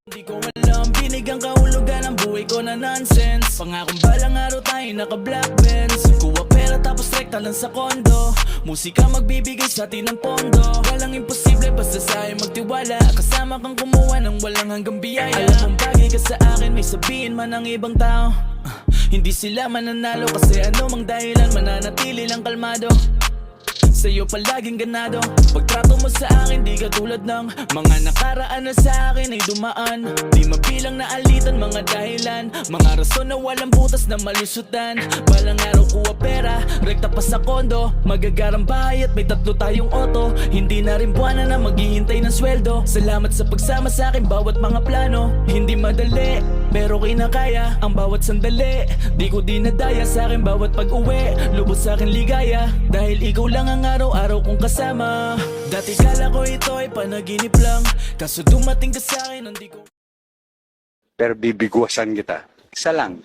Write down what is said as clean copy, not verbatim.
Di ko alam, binigyan kahulugan ang buhay ko na nonsense. Pangakong balang araw tayo naka-black Benz. Kuha pera tapos rekta lang sa kondo. Musika magbibigay sa atin ng pondo. Walang imposible basta sa'yo magtiwala. Kasama kang kumuha ng walang hanggang biyaya. Alam mong bagay ka sa akin, may sabihin man ang ibang tao. Hindi sila mananalo kasi ano mang dahilan, mananatili lang kalmado. Sa'yo palaging ganado. Pagtrato mo sa akin di katulad ng mga nakaraan na sa akin ay dumaan. Di mabilang na alitan mga dahilan, mga rason na walang butas na malusutan. Balang araw kuha pera, rekta pa sa kondo. Magagarang bahay at may 3 tayong auto. Hindi na rin buwana na maghihintay ng sweldo. Salamat sa pagsama sa akin bawat mga plano. Hindi madali pero kinakaya ang bawat sandali. Di ko dinadaya sa akin bawat pag-uwi. Lubos sa akin ligaya dahil ikaw lang ang araw-araw kong kasama. Dati kala ko ito ay panaginip lang, kaso dumating ka sa akin hindi ko. Pero bibigwasan kita. Isa lang.